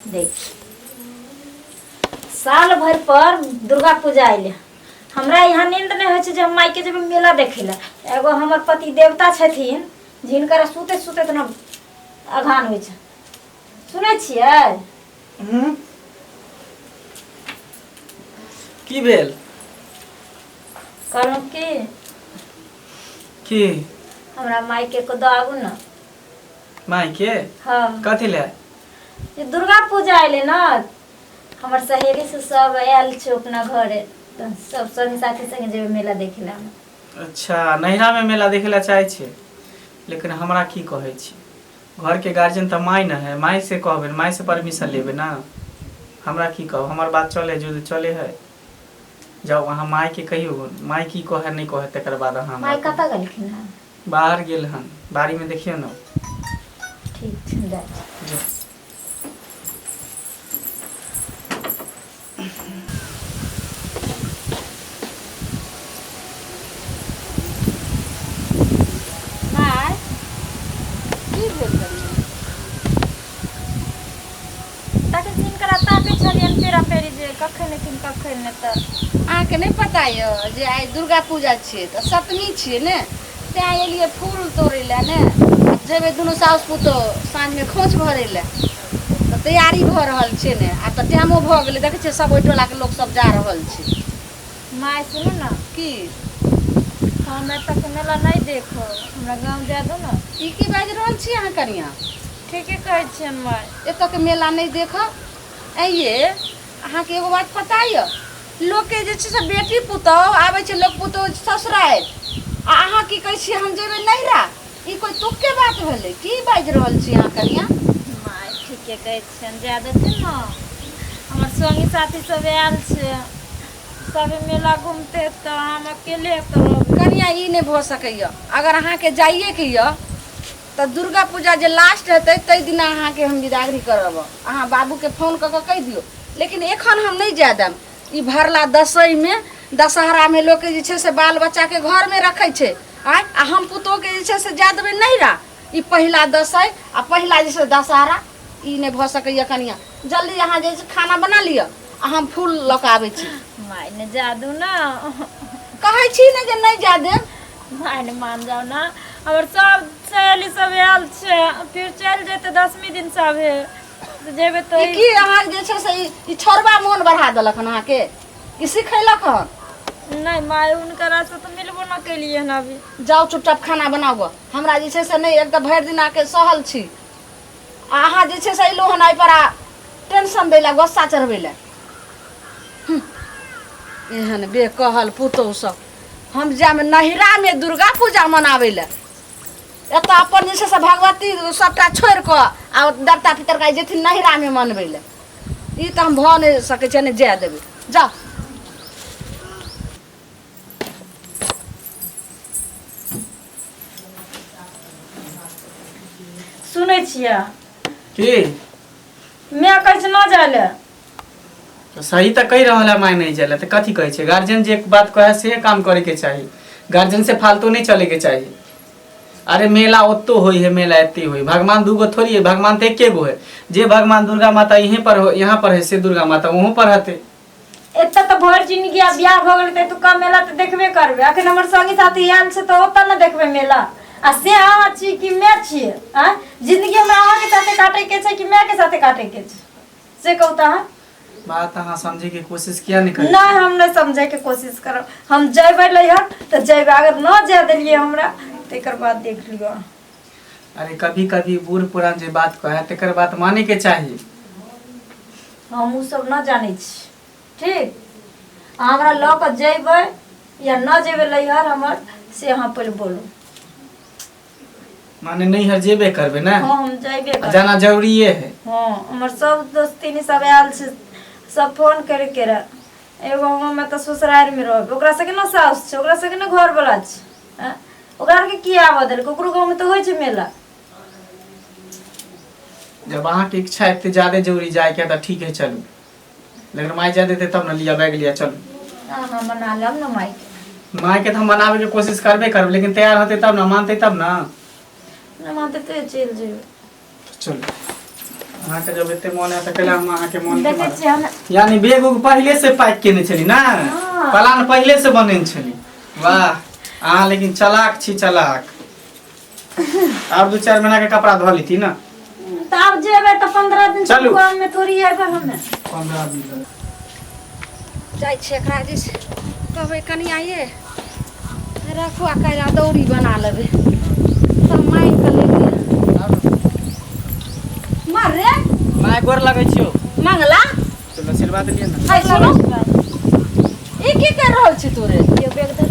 देख साल भर पर दुर्गा पूजा आइले हमरा यहाँ नींद नहीं हो जब मायके जब मेला देखे ला एगो हमर पति देवता छथिन जिनकर सुते सुते तो अघान हो सुने छियै की भेल कहलूँ की हमरा मायके को दागू न मायके हाँ कथी ले ये दुर्गा पूजा आइले ना हमर सहेली से सब आयल छे अपना घरे तो सब संगी साथी संगे जेबे मेला देखे ला अच्छा नैहरा में मेला देखे ला चाहे छे लेकिन हमरा की कहे छी घर के गार्जियन तो माय न है माय से कहबे माय से परमिशन लेबे ना हमरा की कहो हमार बात चले जो चले है जाओ वहाँ माय के कहियो माय की कहे नहीं कहे तकर बाद हम माय कता गलखिन है बाहर गेल हन बाड़ी में देखियो ना ठीक छै जा अहाँके नहीं पता है जे आई दुर्गा पूजा छे तो सप्तमी छे ने ते एलिए फूल तोड़े ला ने जेबे दुनू साउस पुतो साँझ में खोच भरे ला तो तैयारी भ रहल छे ने आ तो टाइमो भ गेले देखे छे सब ओइ टोला के लोग सब जा रहल छे माय सुनो ना की हमें तक मेला नहीं देखो हमरा गांव जा दो ना ई की बाज रहल छी अहाँ कनिया ठीके कहै छियन माय एत के मेला नहीं देखो आइए अहाँ के एगो बात पता है लोग के जे छै से बेटी पुतौह आबै छै लोग पुतौह ससुराल आ अहाँ की कहै छी हम जेबे नैहरा ई कोई तुक के बात भेलै की बाज रहल छी अहाँ कनिया माय ठीके कहै छियन जा देथिन ना हमर संगी साथी सब आयल छे सब मेला घूमते तो हम अकेले करब कनिया ई नहीं भ सकैया अगर अहाँ के जाइए के य तो दुर्गा पूजा जे लास्ट हेतै तै दिन अहाँ के हम विदागरी करब अहाँ बाबू के फोन क के कह दियो लेकिन एखन हम नहीं जा देम ई भरला दसई में दशहरा में लोग के जे छै से बाल बच्चा के घर में रखे छे आ हम पुतोह के जे छै से जा देबै नैहरा ई पहिला दसई आ पहिला जे छै दशहरा ई नहीं भ सकैया कनिया जल्दी अहाँ जे खाना बना लिया आ हम फूल ल के आबै छी माय ने जा दू ना कहै छी ने जे नहीं जा देम माय ने मान जाओ ना हमर सब सहेली सब आयल छे फिर चल जेते 10वीं दिन सब है जेबे तो ई की अहाँ जे छै से ई छोरबा मोन बढ़ा देलक अहाँ के ई सिखैलक हन नहीं माय उनकर से तो मिलबो ना केलिए ना अभी जाओ चुपचाप खाना बनाओ हमरा जे छै से नहीं एकदम भरि दिन आके सहल छी आ अहाँ जे छै से अइलो हन आई पर टेंशन दैला गुस्सा चढ़बैला एहन बेकहल पुतौह सब हम जाम नैहरा में दुर्गा पूजा मनाबै ला एत अपन जे छै से भगवती सबटा छोड़ि कऽ आ देवता पितर का जेथिन नैहरा में मनबै ला ई तऽ हम भ नहीं सकै छै ने जाय देबै जाओ सुनै छियै की मैं कहै छै ना जाले तो सही तो कही रहा है माय नहीं चले तो कथी कहे छे गार्जियन जे बात कहे से काम करे के चाहिए गार्जियन से फालतू नहीं चले के चाहिए अरे मेला ओत्तो होई है मेला एत्ते होई भगवान दूगो थोड़ी है भगवान तो एके गो है जे भगवान दुर्गा माता यहीं पर हो यहाँ पर है से दुर्गा माता वहाँ पर हते एत्ता तो भर जिंदगी आ बियाह भ गेल त तू का मेला तो देखबे करबे अखन हमर संगी साथी आयल से तो ओता न देखबे मेला आ से अहाँ छी कि मैं छिए आ जिंदगी में अहाँ के साथे काटे के छै कि मैं के साथे काटे के छै से कहता है बात अहाँ समझे की कोशिश किया नहीं करे ना हम नहीं समझे के कोशिश करब हम जेबै लहर तो जेबै अगर न जा देलिए हमरा तेकर बाद देख लियो अरे कभी कभी बूढ़ पुरान जे बात कहे तेकर बात माने के चाहिए हम उ सब न जानै छी ठीक हमरा ल के जेबै या न जेबै लहर हमर से अहाँ पर बोलू माने नहीं हर जेबे करबे ना हाँ हम जेबे करब जाना जरूरी है हाँ हमर सब दोस्ती सब आयल छै सब फोन करे के रह एगो हम त ससुराल में रहब ओकरा सके न साउस छै ओकरा सके न घर वाला छै ओकरा के की आवा देल कोकरो गांव में तो होय छै मेला जब अहाँ की इच्छा इतने ज्यादा जरूरी जाए क्या तो ठीक है चलो लेकिन माय जा देते तब न लिया बैग लिया चलो हां मना लेम न माय के तो हम मनावे के कोशिश करबे करब लेकिन तैयार होते तब ना मानते तब ना न मानते तो चल जेबे चलो अहाँ के जब एते मन है त कहला हम अहाँ के मन के देखे छी हम यानी बेग उग पहले से पैक केने छली ना प्लान पहले से बनेन छली वाह अहाँ लेकिन चालाक छी चालाक और 2-4 महीना के कपड़ा धो ली थी ना तो अब जेबे तो 15 दिन चलू। तक में थोड़ी है हमें 15 दिन जाइ छै एकरा जे छै कहबै कनी आइए रखो आ कैला दौरी बना लेबै सब माइ के लेबै मार रे माय गोर लगै छियो मंगला चलो आशीर्वाद लिए ना हाय सुनो ई की कर रहल छी तू रे ये बैग दे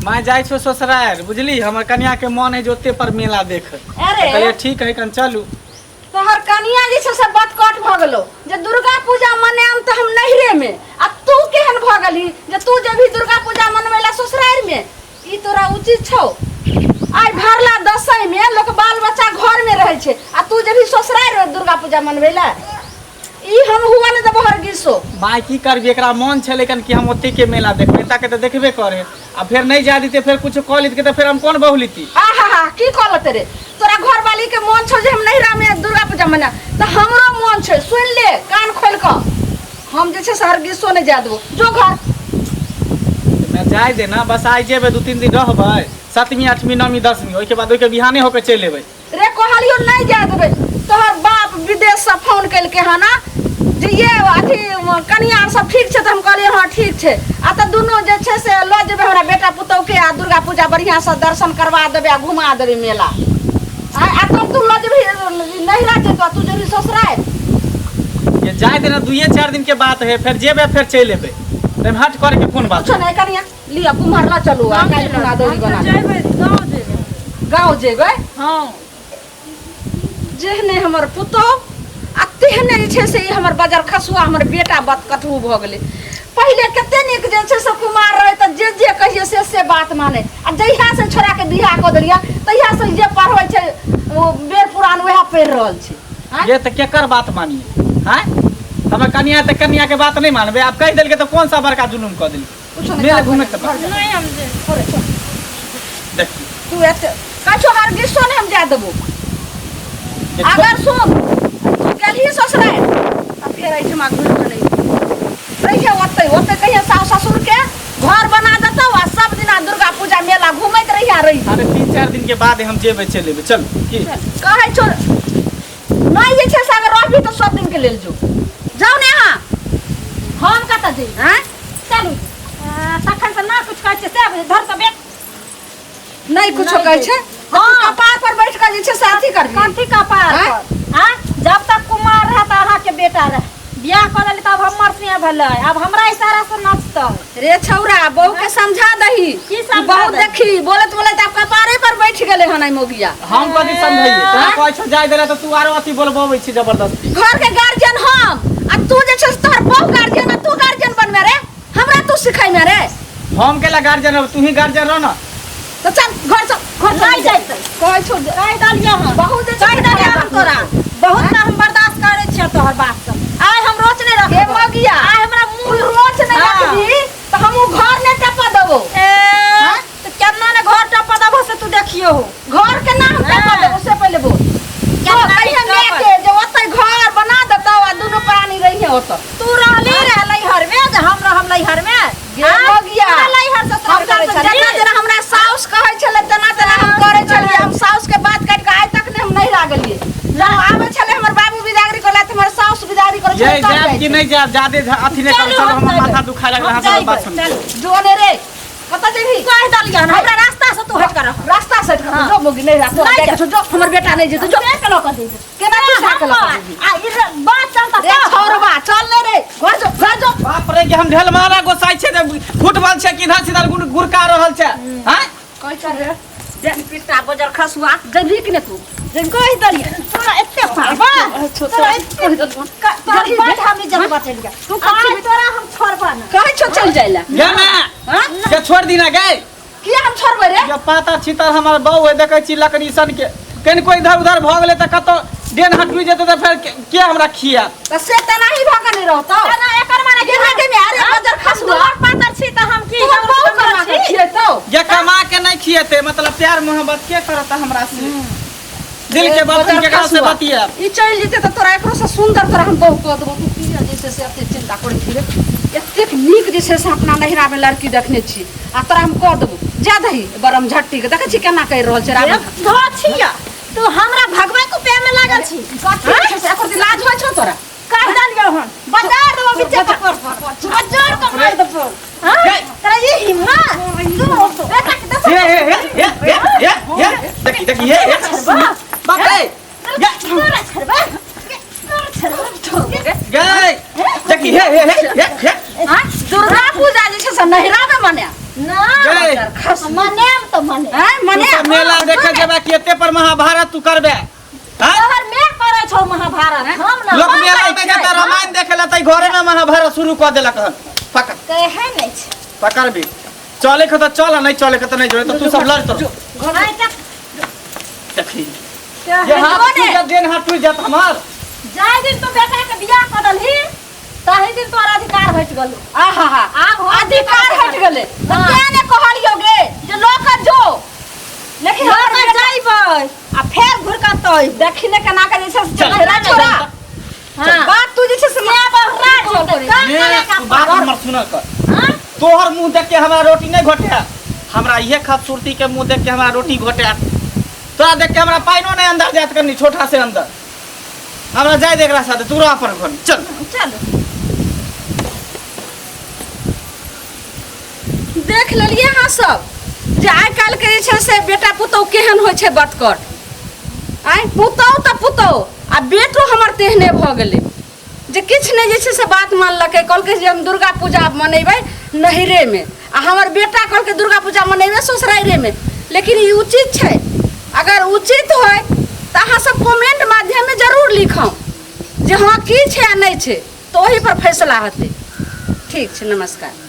माय जाय छो ससुराल बुझली हमर कन्या के मन है जोते पर मेला देख अरे कहलिए ठीक है कन चलू तोहर कनिया जे छै से बदकट भ गेलो जे दुर्गा पूजा मनाएम त हम नहिरे में आ तू केहन भ गेली जे तू जे भी दुर्गा पूजा मनवेला ससुराल में ई तोरा उचित छौ आइ भरला दसई में लोग बाल बच्चा घर में रहे छै आ तू जे भी ससुराल रे दुर्गा पूजा मनवेला ई हम हुआ ने त बहर गिसो माय की करबी एकरा मन छै लेकिन कि हम ओते के मेला देखबै ताके त देखबे करे आ फिर नहीं जा दीते फिर कुछ कॉल लित के त फिर हम कौन बहुलीती आहा की कहलत रे तोरा घर वाली के मन छौ जे हम नहिरा में दुर्गा पूजा मना त हमरो मन छै सुन ले कान खोल क हम जे छै शहर गिसो नहीं जा देबो जो घर मैं जाय दे ना बस आइ जेबै 2-3 दिन रहबै 7वीं 8वीं 9वीं 10वीं ओइ के बाद ओइ के बिहाने होके चलि एबै रे कहलियो नहीं जा देबे तोहर बाप विदेश से फोन कैल के हना जे ये अथी कनिया सब ठीक छै त हम कहलिए हां ठीक छै आ त दुनो जे छै से ल जेबे हमरा बेटा पुतौ के आ दुर्गा पूजा बढ़िया से दर्शन करवा देबे आ घुमा देबे मेला आ तब तू ल जेबे नहिरा जेतो तू जेबी ससुराल ये जाय दे ना 2-4 दिन के बात है फिर जेबै फिर चलि एबै तब हट कर के फोन बात कुछ नहीं कनिया लिया कुम्हार ला चलू आ काल बना दौरी बना जेबे गांव जेबे गांव जेबे हां जेहने हमर पुतो आ तेहने जे छै से ई हमर बजर खसुआ हमर बेटा बदकटू भ गेलै पहिले कते नीक जे छै से कुमार रहे त जे कहिए से बात माने आ जहिया से छोरा के बियाह क देलिया तहिया से जे पढ़ै छै ओ बेर पुरान वएह पढ़ि रहल छै ये त केकर बात मानिए हैं हमर कन्या त कन्या के बात नहीं मानबे आप कह देल के त कौन सा बड़का जुलुम क देली कुछ मेरे घूमे के बात नहीं हम जे छोरे छोरे देख तू एते काछो हर गिसो ने हम जा देबो अगर सुन तू गेली ससुराल आ फेर एठमा घुर नहीं रहिए ओते कहिया सास ससुर के घर बना देतौ आ सब दिना दुर्गा पूजा मेला घुमैत रहिया रही अरे 3-4 दिन के बाद हम जेबै चलि एबै चल की कहै छो नहीं जे छै से अगर रहबी तो सब दिन के लेल जो जाओ ने यहाँ हम कत जे हैं चलू तखन से ना कुछ कहै छै से धर के बैठ नहीं कुछ नहीं कहै जे। छै हाँ। कपार पर बैठ के जे छै साथी करबी कांठी का पार हैं? पर हां जब तक कुमार रहे त अहाँ के बेटा रहे बियाह कर लेली तब हमर से भले अब हमरा इशारा से नाचता रे छौरा बहू के समझा दही की समझा बहू दही? देखी बोलत बोलत आप कपारे पर बैठ गेले हन आई मोगिया हम कथी समझाइए तोरा कहै छौ जाय देला त तू आरो अथी बोलबोबै छी जबरदस्ती घर के गार्जियन हम आ तू जे छै तोहर बहू गार्जियन आ तू गार्जियन बनबे रे हमरा तू सिखाई में रे हम केला गार्जियन तू ही गार्जियन रह ना तो चल घर नहीं जाइते कहै छो कह दलिया हम बहू जे छै कह दलिया हम तोरा बहुत ना हम बर्दाश्त करे छियै तोहर बात सब आइ हम रोज नहीं रख ए मगिया आइ हमरा मुंह रोज नहीं हाँ। रखबी तो हम घर ने टपा देबो तो केतना ने घर टपा दबो से तू देखियो घर के नाम टपा हाँ। देबो से पहले बोल केतना तो कहिया टपा? लेके जे ओते घर बना देतौ आ दुनु प्राणी रहिए ओत तू रहली रहलै हर में जे हम रहलै हर में गे मगिया रहलै हर से हम करे सब जना जना हमरा साउस कहै छले तना तना हम करे छलिए हम साउस के बात काट के आइ तक ने हम नहीं लागलिए जब आवे छले हमर बाबू बिदागरी करला त हमर साउस बिदागरी करे ये छले तब जाब जाय कि छै। नहीं जाब जादे अथी नहीं कर चलू, चलो हम हम माथा जाइबै। दुखा लग रहा हम है बात जाइबै, सुन जोने रे कत जेबी कह दलिया हमरा रास्ता से तू हट कर रास्ता से हाँ। जो मोगी नहीं रास्ता नहीं जाके जो हमर बेटा नहीं जेतो जो के लोग दे केना तू साकल कर आ ई बात चलता रे छोरबा चल ले रे घर जो बाप रे कि हम ढेल मारा गोसाई छे फुटबॉल छे किधर सीधा गुरका रहल छे हैं कह चल रे देन पिस्ता बजर खसुआ जबी कि ने तू जन कह दलिया तोरा एते पारबा तोरा कह दल तोरा बात हम इज्जत बचल गया तू कह तोरा हम छोड़बा ना कह छो चल जाइला गे ना हां के छोड़ दी ना गए किया हम छोड़बे रे ये पाता छितर हमर बहू है देखै छी लकड़ी सन के कन कोई इधर उधर भ गेले त कतो डेन हटवी जेते त फिर के हमरा खिया त से त नहीं भागा नहीं रहतो ना एकर माने के भागे में अरे बजर खसुआ पातर छी त हम की तू बहु कमा के खिएतो ये कमा के नहीं खिएते मतलब प्यार मोहब्बत के करता हमरा से दिल के बात के कहां से बतिया ई चल जेते त तोरा एकरो से सुंदर तोरा हम बहु कह देबो तू पिया जैसे से अपने चिंता करे फिरे एतेक नीक जैसे से अपना नहिरा में लड़की देखने छी आ तोरा हम कह देबो जा दही बरम झट्टी के देखे छी केना कह रहल छै राम छिया तू हमरा भगवान को पे में लागल छी कथि से एकर लाज होय छौ तोरा काट डालियो हन बाजार दो बीचे कपर बाजार को मार दो हां तेरा ये हिम्मत तू बेटा के दस ये देखी देखी ये बाप रे ये तोरा छरबा गए देखी ये हां दुर्गा पूजा जे छै से नहिरा में मने ना मने तो मने हां मने मेला देखे जेबा केते पर महाभारत तू करबे हां शहर में करे छौ महाभारत हम ना लोग मेला में जाता रामायण देखेला तई घरे में महाभारत शुरू कर देलक हन पकड़ कहे नहीं छ पकड़ भी चले के तो चल नहीं चले के तो नहीं जोड़े तो तू सब लड़ तो घोड़ाई तक देखी ये हाथ टूट देन हाथ टूट जात हमार जाय दिन तो बेटा के बियाह कर दलही ताही दिन तोरा अधिकार हट गलो आहा आब अधिकार हट गेले त केने कहलियो गे जे लोक जो लेकिन हम जाइबै आ फेर घुर के तोय देखिने केना के जैसे चेहरा छोरा हां बात तू जैसे से ले बहरा छोड़ बात हमर सुन कर हां तोहर मुंह देख के हमरा रोटी नहीं घोटे हमरा इहे खूबसूरती के मुंह देख के हमरा रोटी घोटे तोरा देख के हमरा पाइनो नहीं अंदर जात करनी छोटा से अंदर हमरा जाय देखरा साथे तू रह पर घर चल देख लेलिए हां सब जे आइ काल के जे छै से बेटा पुतौ केहन होय छै बतकर आइ पुतौ त पुतौ आ बेटो हमर तेहने भ गेलै जे किछ नै जे छै से बात मानलकै कहलकै जे हम दुर्गा पूजा मनेबै नहिरे में आ हमर बेटा कहलकै दुर्गा पूजा मनेबै ससुराइरे में लेकिन ई उचित छै अगर उचित होय त अहाँ सब कमेंट माध्यम में जरूर लिखौ जे हां की छै आ नै छै तो ओही पर फैसला हेतै ठीक छै नमस्कार।